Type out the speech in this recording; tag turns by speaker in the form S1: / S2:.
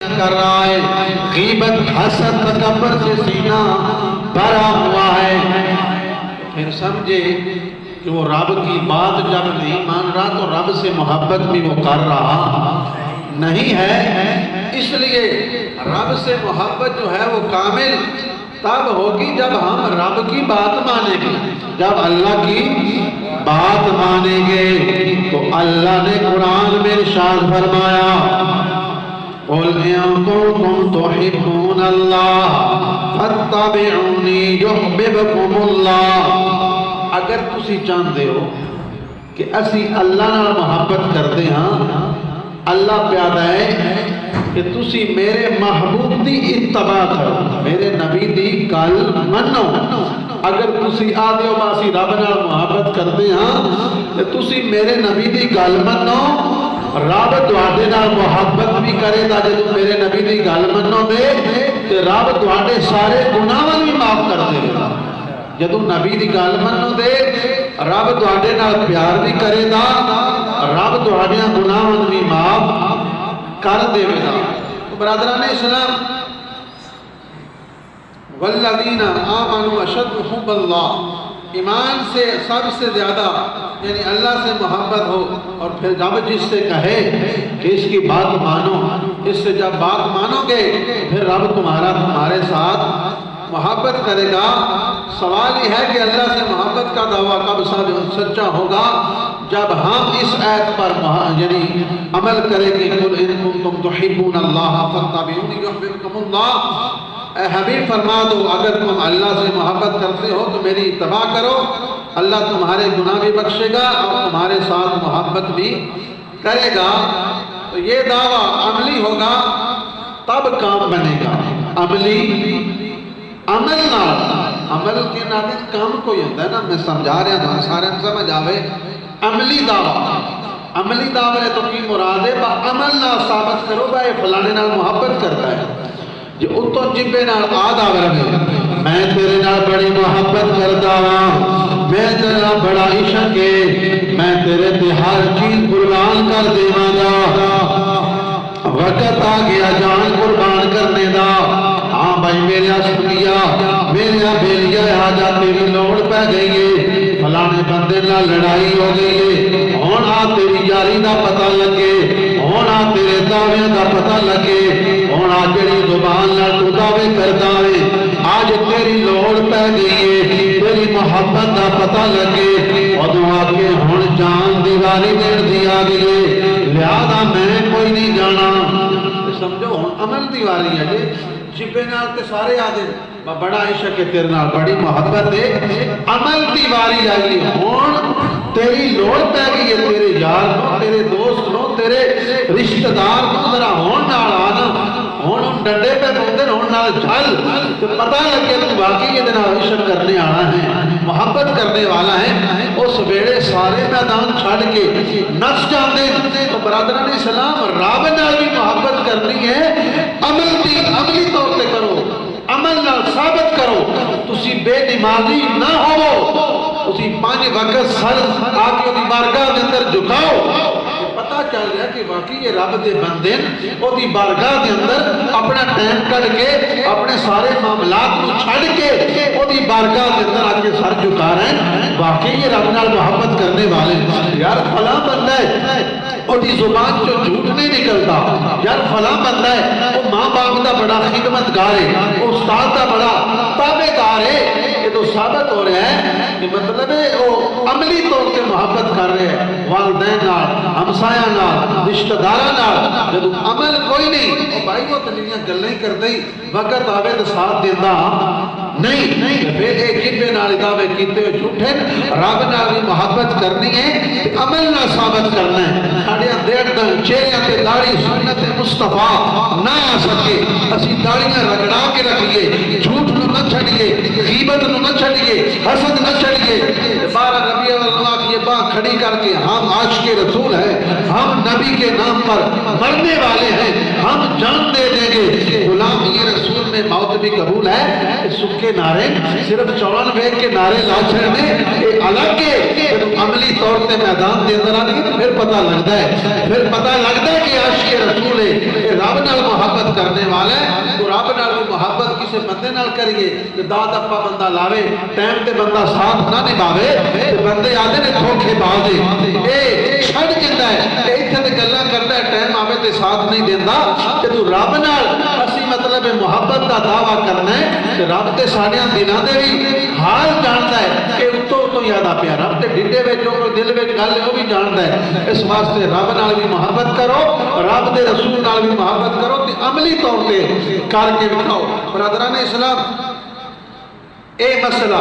S1: کر رہا ہے، غیبت حسد تکبر سے سینہ بھرا ہوا ہے، پھر سمجھے کہ وہ رب کی بات جب نہیں مان رہا تو رب سے محبت بھی وہ کر رہا نہیں ہے۔ اس لیے رب سے محبت جو ہے وہ کامل تب ہوگی جب ہم رب کی بات مانیں گے، جب اللہ کی بات مانیں گے۔ تو اللہ نے قرآن میں ارشاد فرمایا قُلْ إِن كُنتُمْ تُحِبُّونَ اللَّهَ فَاتَّبِعُونِي يُحْبِبْكُمُ اللَّهُ۔ اگر تسی چاہتے ہو کہ اسی اللہ نال محبت کرتے ہاں، اللہ پیادا ہے کہ تسی میرے محبوب دی اتباع کرو، میرے نبی دی گل منو۔ اگر تسی آدھے ہو باسی رب نال محبت کرتے ہاں تو تسی میرے نبی دی گل منو، رب تواڈے نال محبت بھی کرے گا جدوں میرے نبی دی گل منو گے تے رب تواڈے سارے گناہاں بھی معاف کر دے گا۔ جدوں نبی دی گل منو گے رب تواڈے نال پیار بھی کرے گا، رب تواڈے گناہاں بھی معاف کر دے گا۔ تو برادران اسلام، والذین آمنوا اشد حب اللہ، ایمان سے سب سے زیادہ یعنی اللہ سے محبت ہو، اور پھر جب جس سے کہے کہ اس کی بات مانو، اس سے جب بات مانو گے پھر رب تمہارے ساتھ محبت کرے گا۔ سوال یہ ہے کہ اللہ سے محبت کا دعویٰ کب سچا ہوگا؟ جب ہم اس آیت پر یعنی عمل کریں گے قُلْ إِن كُنتُمْ تُحِبُّونَ اللَّهَ فَاتَّبِعُونِي يُحْبِبْكُمُ اللَّهُ، اے حبیب فرما دو اگر تم اللہ سے محبت کرتے ہو تو میری اتباع کرو، اللہ تمہارے گناہ بھی بخشے گا اور تمہارے ساتھ محبت بھی کرے گا۔ تو یہ دعویٰ عملی ہوگا تب کام بنے گا، عملی عمل نہ، عمل کے ناطے کام کوئی ہوتا ہے نا، میں سمجھا رہا ہوں سارے سمجھ آوے۔ عملی دعویٰ ہے تو کی مراد ہے با عمل نہ ثابت کرو بھائی فلانے نال محبت کرتا ہے، جو اتو جبے نال آدھا ورگے میں تیرے نال بڑی محبت کرتا ہوں، میں تیرا بڑا عشق ہے، میں تیرے تے ہر چیز قربان کر دیواں گا، وقت آ گیا جان قربان کرنے دا، ہاں بھائی میرے سنیا میرے بیلیا آجا تیری لوڑ پہ گئی ہے، فلانے بندے نہ لڑائی ہو گئی ہے، ہون آ تیری یاری دا پتہ لگے، ہون آ تیرے دعوے دا پتہ لگے، ہون آ جڑی زبان نہ تو دعوے کردا ہے، آج تیری لوڑ پہ گئی ہے، تیری محبت دا پتہ لگے، ادو آ کے ہون جان دیواری دین دیا گئے، لہذا میں کوئی نہیں جانا۔ سمجھو ہون عمل دیواری ہے جبے نال تے سارے آدھے بڑا عشق ہے تیرے نال بڑی محبت ہے، عمل دیواری آئی ہون تیری لوڑ پہ گئی ہے، تیرے یار نو، تیرے دوست نو، تیرے رشتہ دار نو ذرا ہون نال آنا، ہون ڈنڈے پہ بندن ہون نال جھل تو پتہ لگے تو واقعی یہ دن عشق کرنے آنا ہے، محبت کرنے والا ہے۔ اس ویڑے سارے میدان چھڑ کے نس جاندے۔ تو برادران اسلام رب نال بھی محبت کرنی ہے، عملی طور پہ کرو، عمل نال ثابت کرو، تسی بے نمازی نہ ہو، تسی 5 وقت سر آکے دی بارگاہ دے اندر جھکاؤ، پتہ چل گیا کہ واقعی یہ رب دے بندے او دی بارگاہ دے اندر اپنا ٹائم کر کے اپنے سارے معاملات کو چھڑ کے او دی بارگاہ دے اندر آکے سر جھکا رہے ہیں، واقعی یہ رب نال محبت کرنے والے۔ یار فلاں بندہ ہے او دی زبان جو جھوٹ نہیں نکلتا، یار فلاں بندہ ہے وہ ماں باپ دا بڑا خدمتگار ہے، استاد دا بڑا تابعدار ہے، یہ تو ثابت ہو رہا ہے کہ مطلب ہے وہ عملی طور سے محبت کر رہے ہیں والدین نال، ہمسایہ نال، رشتہ داراں نال۔ جب عمل کوئی نہیں بھائی وہ تلیاں گلیں کر دئی، وقت آوے تو ساتھ دیتا نہیں، پھر ایک جبے نال دعوے کیتے ہوئے جھوٹے، رب نال بھی محبت کرنی ہے، عمل نہ ثابت کرنا ہے۔ ساڑیاں دیڑھ دن چہریاں تے داڑھی سنت مصطفیٰ نہ آ سکے، اسی داڑیاں رگڑا کے رکھیے، جھوٹ نو نہ چھڑیے، غیبت نو نہ چھڑیے، حسد نہ چھڑیے۔ 12 ربیع الاول کی باں کھڑی کر کے ہم عاشق رسول ہیں، ہم نبی کے نام پر مرنے والے ہیں، ہم جان دے دیں گے، غلام یہ رسول میں موت بھی قبول ہے۔ سکے نعرے صرف 94 کے نعرے لا چھڑنے یہ الگ ہے، عملی طور پہ میدان دے اندر آنے پھر پتہ لگتا ہے کہ عاشق رسول ہے، رب نال محبت کرنے والے تو رب نال بھی محبت کسی بندے نال کریے کہ داد اپا بندہ لاوے ٹائم تے بندہ ساتھ نہ نبھاوے تے بندے آدھے نے دھوکے بازے اے چھڑ جندا ہے کہ ایتھے تے گلاں کردا ہے ٹائم آوے تے ساتھ نہیں دیندا کہ تو رب نال اسی مطلب محبت دا دعویٰ کرنا ہے کہ رب تے ساڈیاں دلاں دے بھی حال جاندا ہے کہ اتوں تو یادا پیا رب تے ڈھڈے وچ جو کوئی دل وچ گل ہے وہ بھی جاندا ہے اس واسطے رب نال بھی محبت کرو رب دے رسول نال بھی محبت کرو تے عملی طور تے کر کے دکھاؤ برادران اسلام اے مسئلہ